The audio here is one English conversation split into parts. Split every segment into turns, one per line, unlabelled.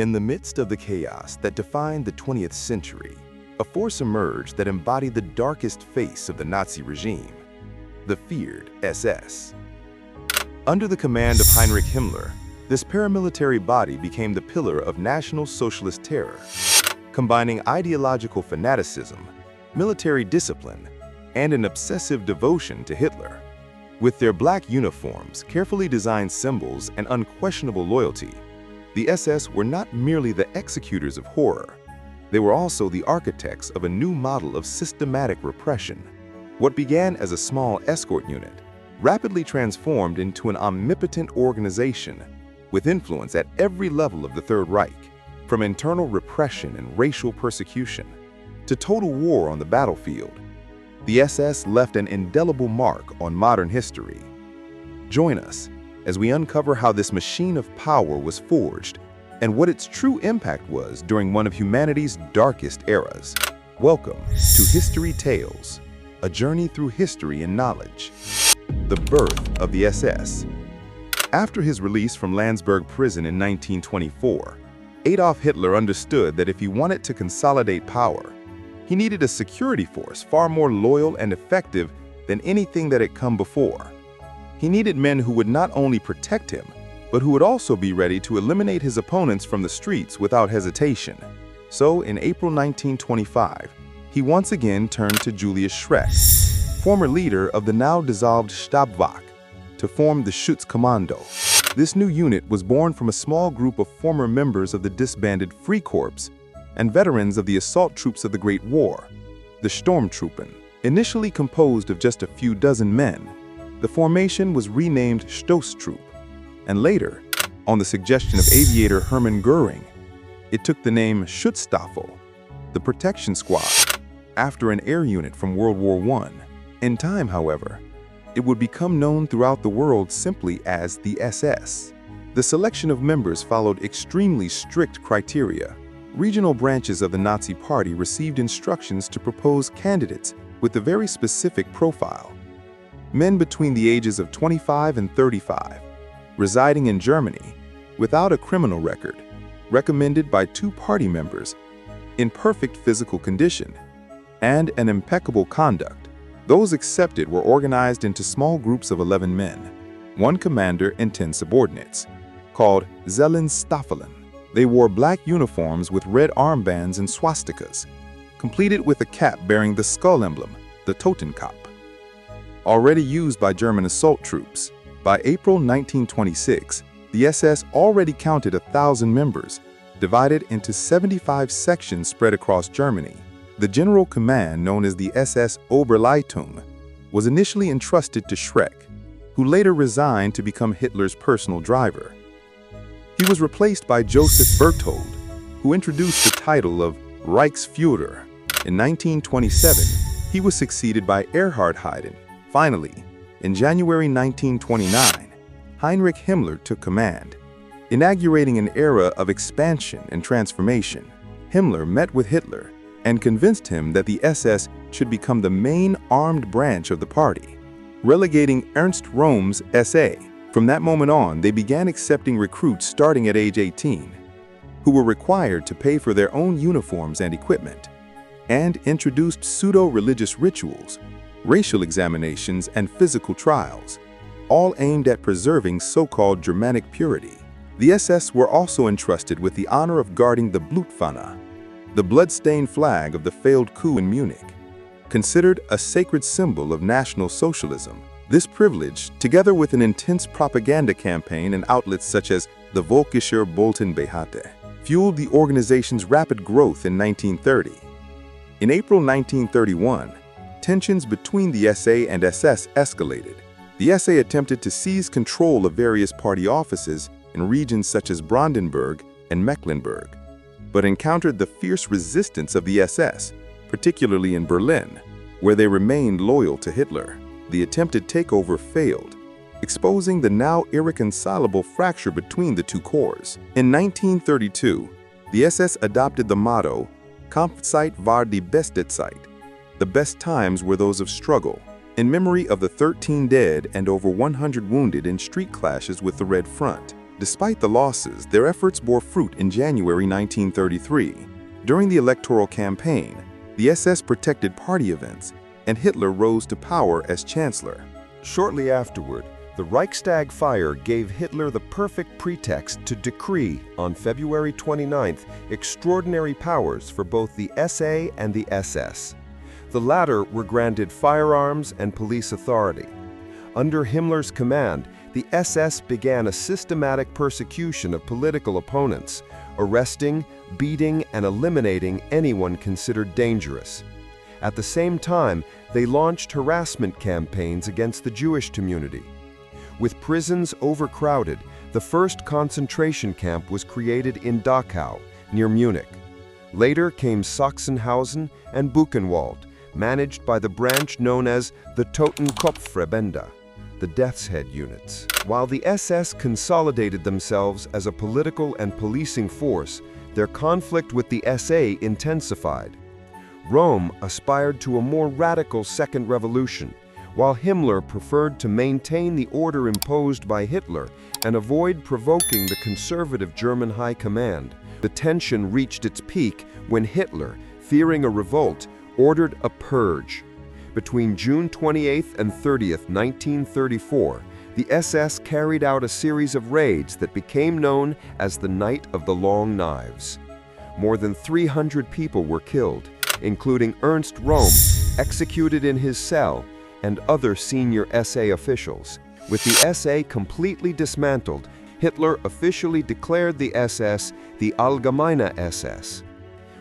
In the midst of the chaos that defined the 20th century, a force emerged that embodied the darkest face of the Nazi regime, the feared SS. Under the command of Heinrich Himmler, this paramilitary body became the pillar of National Socialist terror, combining ideological fanaticism, military discipline, and an obsessive devotion to Hitler. With their black uniforms, carefully designed symbols, and unquestionable loyalty, the SS were not merely the executors of horror. They were also the architects of a new model of systematic repression. What began as a small escort unit rapidly transformed into an omnipotent organization with influence at every level of the Third Reich, from internal repression and racial persecution to total war on the battlefield. The SS left an indelible mark on modern history. Join us as we uncover how this machine of power was forged and what its true impact was during one of humanity's darkest eras. Welcome to History Tales, a journey through history and knowledge. The birth of the SS. After his release from Landsberg prison in 1924, Adolf Hitler understood that if he wanted to consolidate power, he needed a security force far more loyal and effective than anything that had come before. He needed men who would not only protect him, but who would also be ready to eliminate his opponents from the streets without hesitation. So, in April 1925, he once again turned to Julius Schreck, former leader of the now-dissolved Stabswacht, to form the Schutzkommando. This new unit was born from a small group of former members of the disbanded Freikorps and veterans of the assault troops of the Great War, the Sturmtruppen. Initially composed of just a few dozen men, the formation was renamed Stoßtrupp, and later, on the suggestion of aviator Hermann Göring, it took the name Schutzstaffel, the protection squad, after an air unit from World War I. In time, however, it would become known throughout the world simply as the SS. The selection of members followed extremely strict criteria. Regional branches of the Nazi Party received instructions to propose candidates with a very specific profile. Men between the ages of 25 and 35, residing in Germany, without a criminal record, recommended by two party members, in perfect physical condition, and an impeccable conduct. Those accepted were organized into small groups of 11 men, one commander and 10 subordinates, called Sturmstaffel. They wore black uniforms with red armbands and swastikas, completed with a cap bearing the skull emblem, the Totenkopf. Already used by German assault troops, by April 1926, the SS already counted 1,000 members, divided into 75 sections spread across Germany. The general command, known as the SS Oberleitung, was initially entrusted to Schreck, who later resigned to become Hitler's personal driver. He was replaced by Joseph Berthold, who introduced the title of Reichsführer. In 1927, he was succeeded by Erhard Heiden. Finally, in January 1929, Heinrich Himmler took command, inaugurating an era of expansion and transformation. Himmler met with Hitler and convinced him that the SS should become the main armed branch of the party, relegating Ernst Röhm's SA. From that moment on, they began accepting recruits starting at age 18, who were required to pay for their own uniforms and equipment, and introduced pseudo-religious rituals, racial examinations, and physical trials, all aimed at preserving so-called Germanic purity. The SS were also entrusted with the honor of guarding the Blutfahne, the blood-stained flag of the failed coup in Munich, considered a sacred symbol of National Socialism. This privilege, together with an intense propaganda campaign and outlets such as the Völkischer Bulletin, fueled the organization's rapid growth in 1930. In April 1931, tensions between the SA and SS escalated. The SA attempted to seize control of various party offices in regions such as Brandenburg and Mecklenburg, but encountered the fierce resistance of the SS, particularly in Berlin, where they remained loyal to Hitler. The attempted takeover failed, exposing the now irreconcilable fracture between the two corps. In 1932, the SS adopted the motto, Kampfzeit war die beste Zeit. The best times were those of struggle, in memory of the 13 dead and over 100 wounded in street clashes with the Red Front.
Despite the losses, their efforts bore fruit in January 1933. During the electoral campaign, the SS protected party events, and Hitler rose to power as Chancellor.
Shortly afterward, the Reichstag fire gave Hitler the perfect pretext to decree, on February 29th, extraordinary powers for both the SA and the SS. The latter were granted firearms and police authority. Under Himmler's command, the SS began a systematic persecution of political opponents, arresting, beating, and eliminating anyone considered dangerous. At the same time, they launched harassment campaigns against the Jewish community. With prisons overcrowded, the first concentration camp was created in Dachau, near Munich. Later came Sachsenhausen and Buchenwald, managed by the branch known as the Totenkopfverbände, the Death's Head units. While the SS consolidated themselves as a political and policing force, their conflict with the SA intensified. Rome aspired to a more radical second revolution, while Himmler preferred to maintain the order imposed by Hitler and avoid provoking the conservative German high command. The tension reached its peak when Hitler, fearing a revolt, ordered a purge. Between June 28th and 30th, 1934, the SS carried out a series of raids that became known as the Night of the Long Knives. More than 300 people were killed, including Ernst Röhm, executed in his cell, and other senior SA officials. With the SA completely dismantled, Hitler officially declared the SS the Allgemeine SS.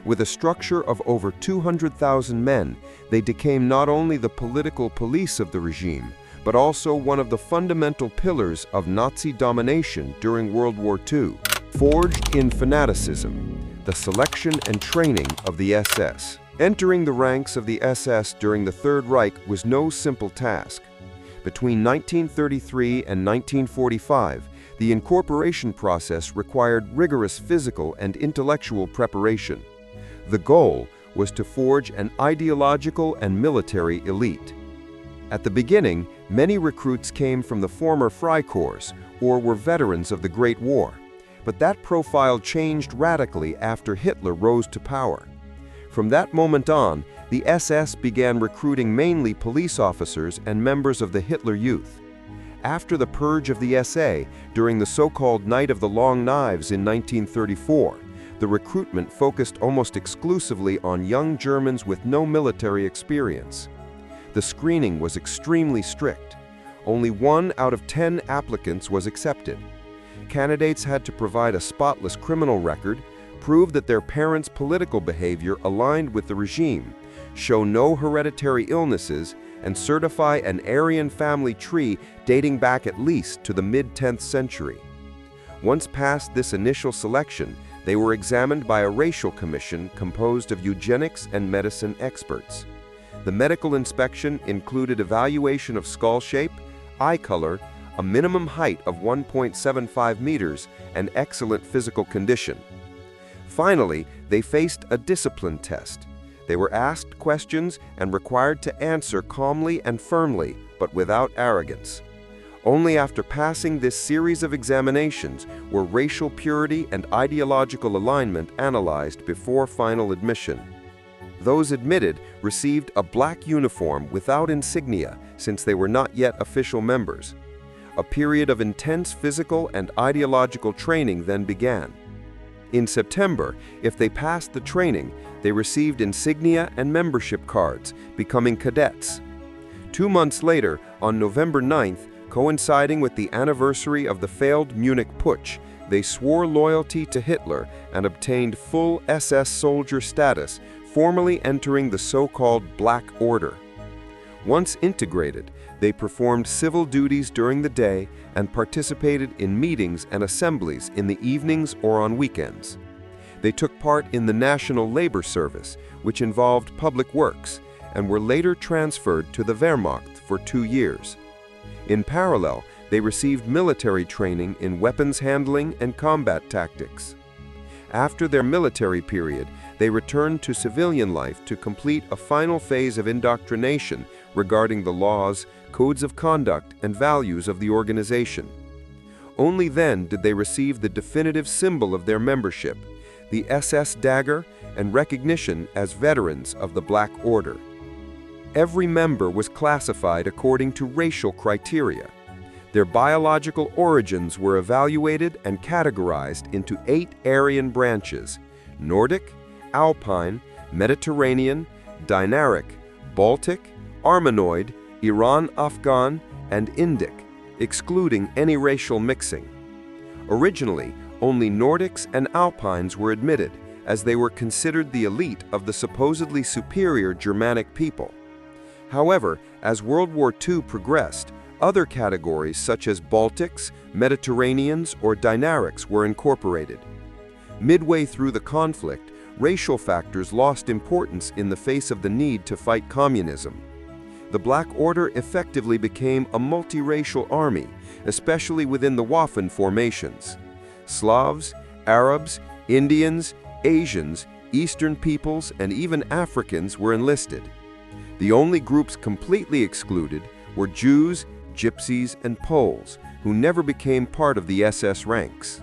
With a structure of over 200,000 men, they became not only the political police of the regime, but also one of the fundamental pillars of Nazi domination during World War II. Forged in fanaticism, the selection and training of the SS. Entering the ranks of the SS during the Third Reich was no simple task. Between 1933 and 1945, the incorporation process required rigorous physical and intellectual preparation. The goal was to forge an ideological and military elite. At the beginning, many recruits came from the former Freikorps or were veterans of the Great War, but that profile changed radically after Hitler rose to power. From that moment on, the SS began recruiting mainly police officers and members of the Hitler Youth. After the purge of the SA, during the so-called Night of the Long Knives in 1934, the recruitment focused almost exclusively on young Germans with no military experience. The screening was extremely strict. Only 1 out of 10 applicants was accepted. Candidates had to provide a spotless criminal record, prove that their parents' political behavior aligned with the regime, show no hereditary illnesses, and certify an Aryan family tree dating back at least to the mid-10th century. Once past this initial selection, they were examined by a racial commission composed of eugenics and medicine experts. The medical inspection included evaluation of skull shape, eye color, a minimum height of 1.75 meters, and excellent physical condition. Finally, they faced a discipline test. They were asked questions and required to answer calmly and firmly, but without arrogance. Only after passing this series of examinations were racial purity and ideological alignment analyzed before final admission. Those admitted received a black uniform without insignia since they were not yet official members. A period of intense physical and ideological training then began. In September, if they passed the training, they received insignia and membership cards, becoming cadets. 2 months later, on November 9th, coinciding with the anniversary of the failed Munich Putsch, they swore loyalty to Hitler and obtained full SS soldier status, formally entering the so-called Black Order. Once integrated, they performed civil duties during the day and participated in meetings and assemblies in the evenings or on weekends. They took part in the National Labor Service, which involved public works, and were later transferred to the Wehrmacht for 2 years. In parallel, they received military training in weapons handling and combat tactics. After their military period, they returned to civilian life to complete a final phase of indoctrination regarding the laws, codes of conduct, and values of the organization. Only then did they receive the definitive symbol of their membership, the SS dagger, and recognition as veterans of the Black Order. Every member was classified according to racial criteria. Their biological origins were evaluated and categorized into 8 Aryan branches: Nordic, Alpine, Mediterranean, Dinaric, Baltic, Armenoid, Iran-Afghan, and Indic, excluding any racial mixing. Originally, only Nordics and Alpines were admitted, as they were considered the elite of the supposedly superior Germanic people. However, as World War II progressed, other categories such as Baltics, Mediterraneans, or Dinarics were incorporated. Midway through the conflict, racial factors lost importance in the face of the need to fight communism. The Black Order effectively became a multiracial army, especially within the Waffen formations. Slavs, Arabs, Indians, Asians, Eastern peoples, and even Africans were enlisted. The only groups completely excluded were Jews, Gypsies, and Poles, who never became part of the SS ranks.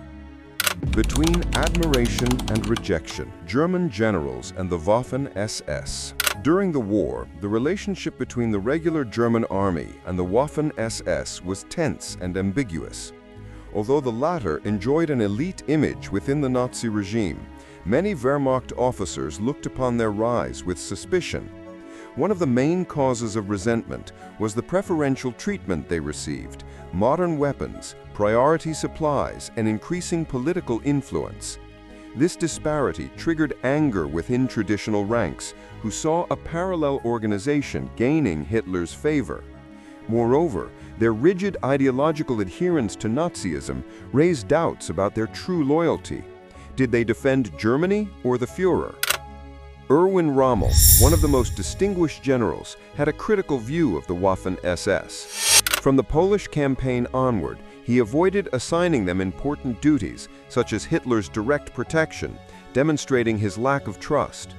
Between admiration and rejection, German generals and the Waffen-SS. During the war, the relationship between the regular German army and the Waffen-SS was tense and ambiguous. Although the latter enjoyed an elite image within the Nazi regime, many Wehrmacht officers looked upon their rise with suspicion. One of the main causes of resentment was the preferential treatment they received, modern weapons, priority supplies, and increasing political influence. This disparity triggered anger within traditional ranks, who saw a parallel organization gaining Hitler's favor. Moreover, their rigid ideological adherence to Nazism raised doubts about their true loyalty. Did they defend Germany or the Führer? Erwin Rommel, one of the most distinguished generals, had a critical view of the Waffen-SS. From the Polish campaign onward, he avoided assigning them important duties, such as Hitler's direct protection, demonstrating his lack of trust.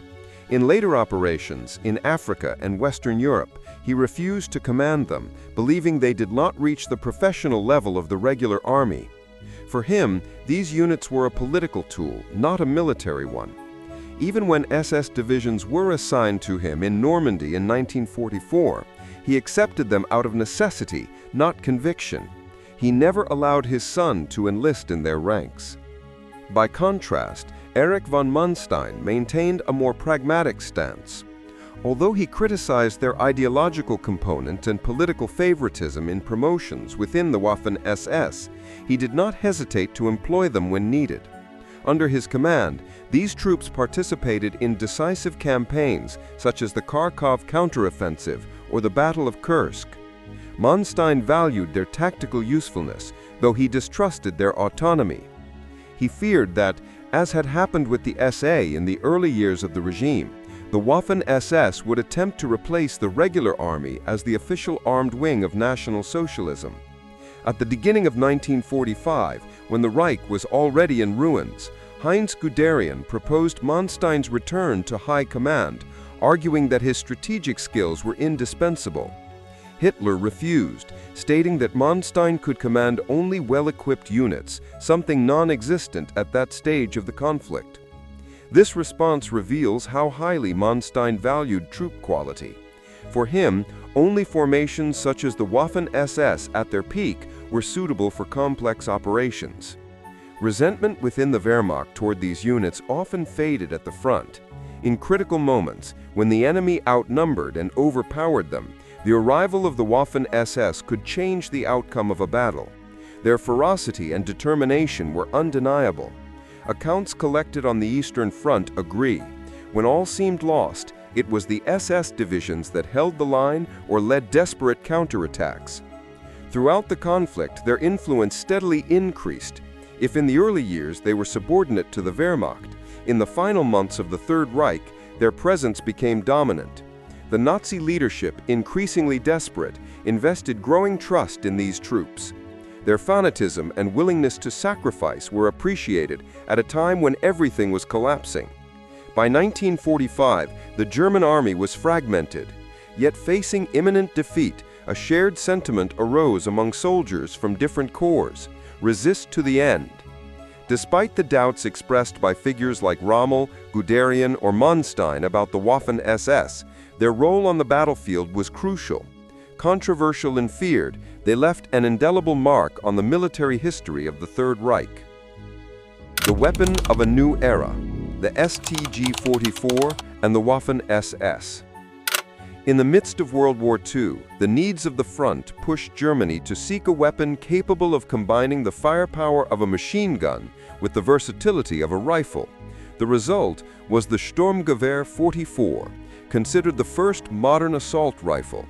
In later operations, in Africa and Western Europe, he refused to command them, believing they did not reach the professional level of the regular army. For him, these units were a political tool, not a military one. Even when SS divisions were assigned to him in Normandy in 1944, he accepted them out of necessity, not conviction. He never allowed his son to enlist in their ranks. By contrast, Erich von Manstein maintained a more pragmatic stance. Although he criticized their ideological component and political favoritism in promotions within the Waffen-SS, he did not hesitate to employ them when needed. Under his command, these troops participated in decisive campaigns such as the Kharkov counteroffensive or the Battle of Kursk. Manstein valued their tactical usefulness, though he distrusted their autonomy. He feared that, as had happened with the SA in the early years of the regime, the Waffen-SS would attempt to replace the regular army as the official armed wing of National Socialism. At the beginning of 1945, when the Reich was already in ruins, Heinz Guderian proposed Manstein's return to high command, arguing that his strategic skills were indispensable. Hitler refused, stating that Manstein could command only well-equipped units, something non-existent at that stage of the conflict. This response reveals how highly Manstein valued troop quality. For him, only formations such as the Waffen-SS at their peak were suitable for complex operations. Resentment within the Wehrmacht toward these units often faded at the front. In critical moments, when the enemy outnumbered and overpowered them, the arrival of the Waffen-SS could change the outcome of a battle. Their ferocity and determination were undeniable. Accounts collected on the Eastern Front agree. When all seemed lost, it was the SS divisions that held the line or led desperate counterattacks. Throughout the conflict, their influence steadily increased. If in the early years they were subordinate to the Wehrmacht, in the final months of the Third Reich, their presence became dominant. The Nazi leadership, increasingly desperate, invested growing trust in these troops. Their fanatism and willingness to sacrifice were appreciated at a time when everything was collapsing. By 1945, the German army was fragmented. Yet facing imminent defeat, a shared sentiment arose among soldiers from different corps.
resist to the end. Despite the doubts expressed by figures like Rommel, Guderian, or Manstein about the Waffen-SS, their role on the battlefield was crucial. Controversial and feared, they left an indelible mark on the military history of the Third Reich. The weapon of a new era, the StG-44 and the Waffen-SS. In the midst of World War II, the needs of the front pushed Germany to seek a weapon capable of combining the firepower of a machine gun with the versatility of a rifle. The result was the Sturmgewehr 44, considered the first modern assault rifle.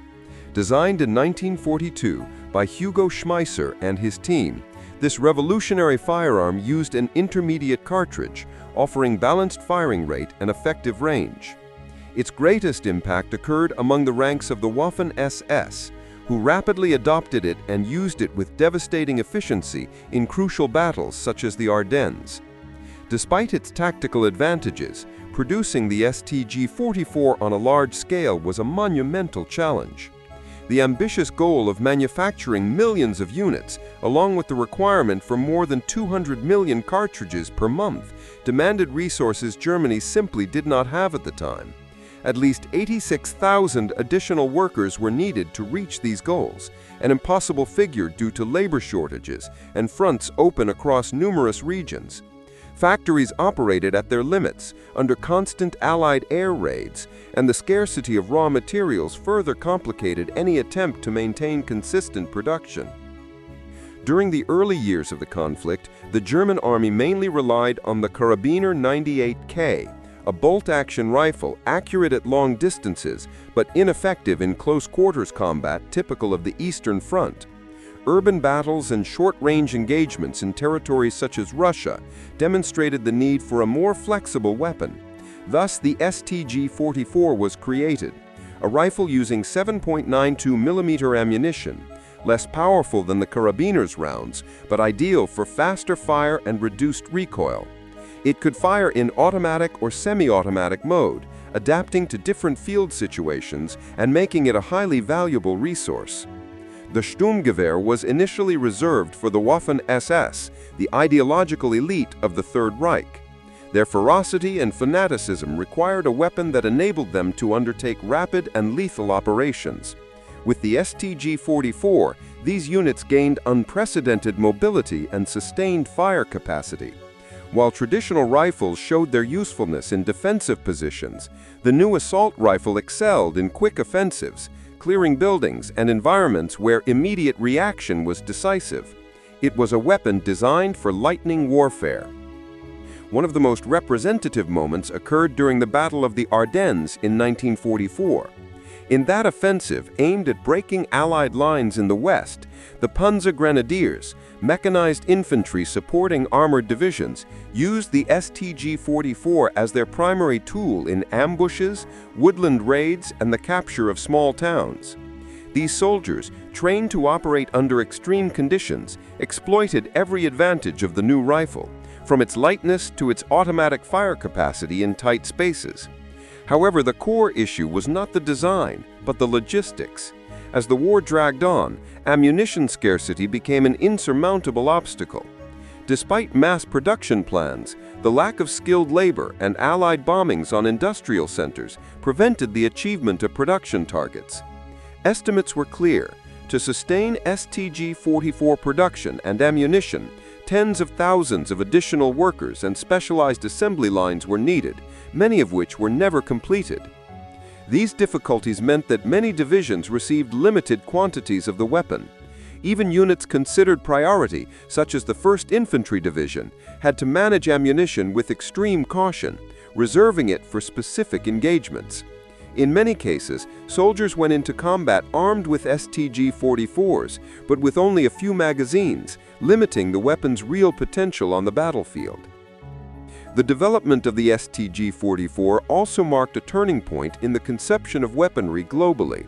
Designed in 1942 by Hugo Schmeisser and his team, this revolutionary firearm used an intermediate cartridge, offering balanced firing rate and effective range. Its greatest impact occurred among the ranks of the Waffen-SS, who rapidly adopted it and used it with devastating efficiency in crucial battles such as the Ardennes. Despite its tactical advantages, producing the StG-44 on a large scale was a monumental challenge. The ambitious goal of manufacturing millions of units, along with the requirement for more than 200 million cartridges per month, demanded resources Germany simply did not have at the time. At least 86,000 additional workers were needed to reach these goals, an impossible figure due to labor shortages and fronts open across numerous regions. Factories operated at their limits, under constant Allied air raids, and the scarcity of raw materials further complicated any attempt to maintain consistent production. During the early years of the conflict, the German army mainly relied on the Karabiner 98K, a bolt-action rifle accurate at long distances but ineffective in close-quarters combat typical of the Eastern Front. Urban battles and short-range engagements in territories such as Russia demonstrated the need for a more flexible weapon. Thus, the StG-44 was created, a rifle using 7.92 mm ammunition, less powerful than the Karabiner's rounds, but ideal for faster fire and reduced recoil. It could fire in automatic or semi-automatic mode, adapting to different field situations and making it a highly valuable resource. The Sturmgewehr was initially reserved for the Waffen-SS, the ideological elite of the Third Reich. Their ferocity and fanaticism required a weapon that enabled them to undertake rapid and lethal operations. With the StG-44, these units gained unprecedented mobility and sustained fire capacity. While traditional rifles showed their usefulness in defensive positions, the new assault rifle excelled in quick offensives, clearing buildings and environments where immediate reaction was decisive. It was a weapon designed for lightning warfare. One of the most representative moments occurred during the Battle of the Ardennes in 1944. In that offensive, aimed at breaking Allied lines in the west, the Panzer Grenadiers, mechanized infantry supporting armored divisions, used the StG-44 as their primary tool in ambushes, woodland raids, and the capture of small towns. These soldiers, trained to operate under extreme conditions, exploited every advantage of the new rifle, from its lightness to its automatic fire capacity in tight spaces. However, the core issue was not the design, but the logistics. As the war dragged on, ammunition scarcity became an insurmountable obstacle. Despite mass production plans, the lack of skilled labor and Allied bombings on industrial centers prevented the achievement of production targets. Estimates were clear. To sustain StG-44 production and ammunition, tens of thousands of additional workers and specialized assembly lines were needed, many of which were never completed. These difficulties meant that many divisions received limited quantities of the weapon. Even units considered priority, such as the 1st Infantry Division, had to manage ammunition with extreme caution, reserving it for specific engagements. In many cases, soldiers went into combat armed with StG-44s, but with only a few magazines, limiting the weapon's real potential on the battlefield. The development of the StG-44 also marked a turning point in the conception of weaponry globally.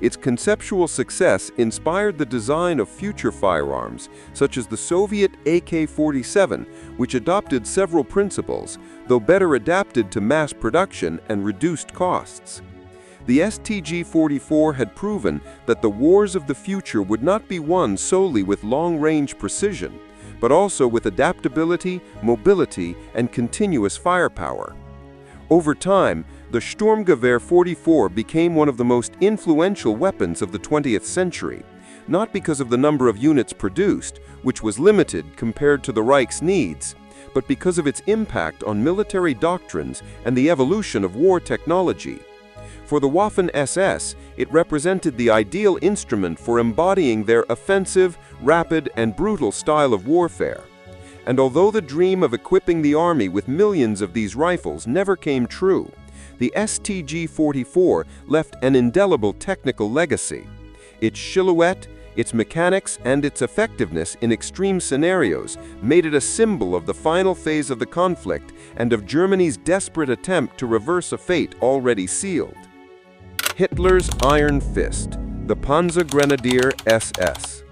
Its conceptual success inspired the design of future firearms, such as the Soviet AK-47, which adopted several principles, though better adapted to mass production and reduced costs. The StG-44 had proven that the wars of the future would not be won solely with long-range precision, but also with adaptability, mobility, and continuous firepower. Over time, the Sturmgewehr 44 became one of the most influential weapons of the 20th century, not because of the number of units produced, which was limited compared to the Reich's needs, but because of its impact on military doctrines and the evolution of war technology. For the Waffen-SS, it represented the ideal instrument for embodying their offensive, rapid, and brutal style of warfare. And although the dream of equipping the army with millions of these rifles never came true, the STG-44 left an indelible technical legacy. Its silhouette, its mechanics, and its effectiveness in extreme scenarios made it a symbol of the final phase of the conflict and of Germany's desperate attempt to reverse a fate already sealed. Hitler's Iron Fist, the Panzergrenadier SS.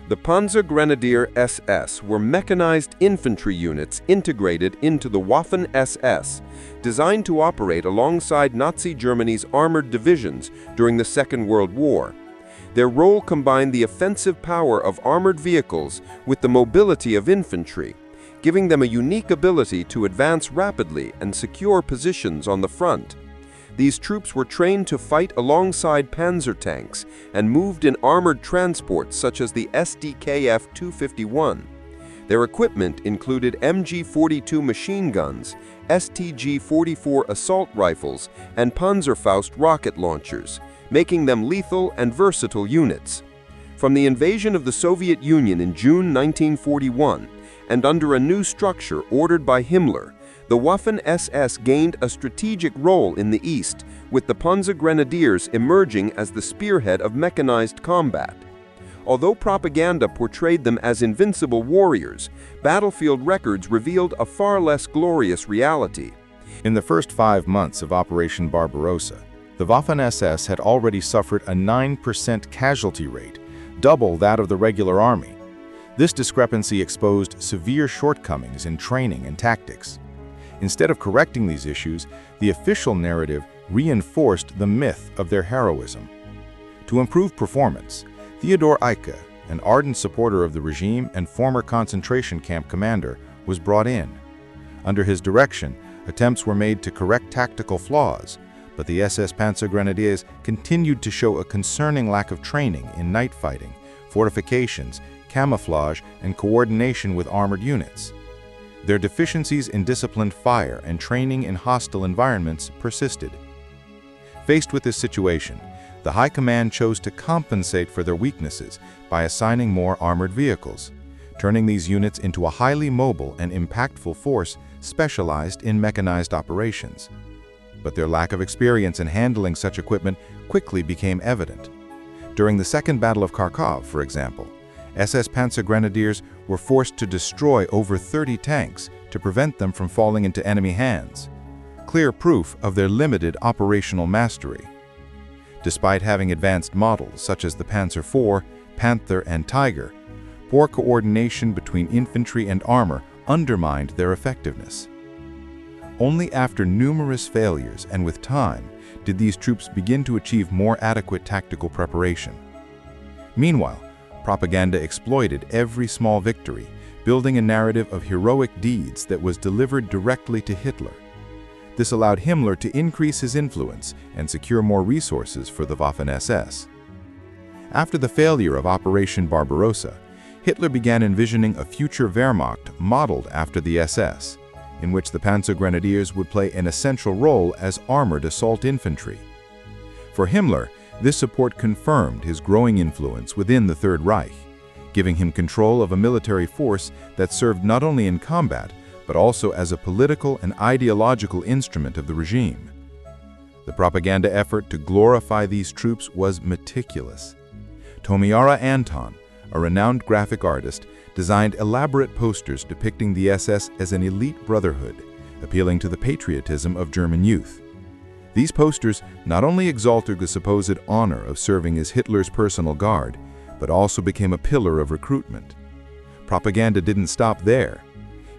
The Panzergrenadier SS were mechanized infantry units integrated into the Waffen-SS, designed to operate alongside Nazi Germany's armored divisions during the Second World War. Their role combined the offensive power of armored vehicles with the mobility of infantry, giving them a unique ability to advance rapidly and secure positions on the front. These troops were trained to fight alongside panzer tanks and moved in armored transports such as the SDKF 251. Their equipment included MG-42 machine guns, STG-44 assault rifles, and Panzerfaust rocket launchers, making them lethal and versatile units. From the invasion of the Soviet Union in June 1941, and under a new structure ordered by Himmler, the Waffen-SS gained a strategic role in the East, with the Panzergrenadiers emerging as the spearhead of mechanized combat. Although propaganda portrayed them as invincible warriors, battlefield records revealed a far less glorious reality.
In the first 5 months of Operation Barbarossa, the Waffen-SS had already suffered a 9% casualty rate, double that of the regular army. This discrepancy exposed severe shortcomings in training and tactics. Instead of correcting these issues, the official narrative reinforced the myth of their heroism. To improve performance, Theodor Eicke, an ardent supporter of the regime and former concentration camp commander, was brought in. Under his direction, attempts were made to correct tactical flaws, but the SS Panzergrenadiers continued to show a concerning lack of training in night fighting, fortifications, camouflage, and coordination with armored units. Their deficiencies in disciplined fire and training in hostile environments persisted. Faced with this situation, the High Command chose to compensate for their weaknesses by assigning more armored vehicles, turning these units into a highly mobile and impactful force specialized in mechanized operations. But their lack of experience in handling such equipment quickly became evident. During the Second Battle of Kharkov, for example, SS Panzergrenadiers were forced to destroy over 30 tanks to prevent them from falling into enemy hands, clear proof of their limited operational mastery. Despite having advanced models such as the Panzer IV, Panther, and Tiger, poor coordination between infantry and armor undermined their effectiveness. Only after numerous failures and with time did these troops begin to achieve more adequate tactical preparation. Meanwhile, propaganda exploited every small victory, building a narrative of heroic deeds that was delivered directly to Hitler. This allowed Himmler to increase his influence and secure more resources for the Waffen-SS. After the failure of Operation Barbarossa, Hitler began envisioning a future Wehrmacht modeled after the SS, in which the Panzergrenadiers would play an essential role as armored assault infantry. For Himmler, this support confirmed his growing influence within the Third Reich, giving him control of a military force that served not only in combat, but also as a political and ideological instrument of the regime. The propaganda effort to glorify these troops was meticulous. Tomiara Anton, a renowned graphic artist, designed elaborate posters depicting the SS as an elite brotherhood, appealing to the patriotism of German youth. These posters not only exalted the supposed honor of serving as Hitler's personal guard, but also became a pillar of recruitment. Propaganda didn't stop there.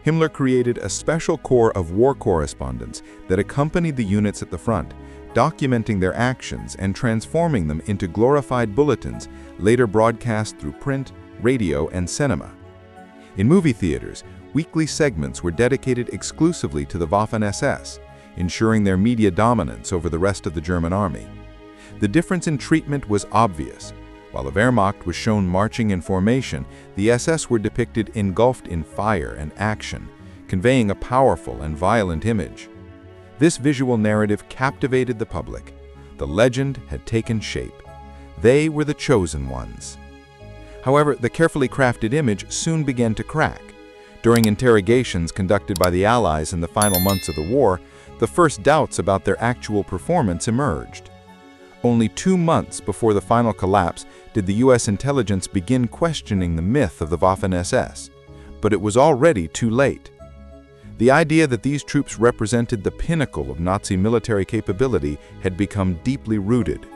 Himmler created a special corps of war correspondents that accompanied the units at the front, documenting their actions and transforming them into glorified bulletins later broadcast through print, radio, and cinema. In movie theaters, weekly segments were dedicated exclusively to the Waffen-SS, ensuring their media dominance over the rest of the German army. The difference in treatment was obvious. While the Wehrmacht was shown marching in formation, the SS were depicted engulfed in fire and action, conveying a powerful and violent image. This visual narrative captivated the public. The legend had taken shape. They were the chosen ones. However, the carefully crafted image soon began to crack. During interrogations conducted by the Allies in the final months of the war, the first doubts about their actual performance emerged. Only 2 months before the final collapse did the U.S. intelligence begin questioning the myth of the Waffen-SS, but it was already too late. The idea that these troops represented the pinnacle of Nazi military capability had become deeply rooted.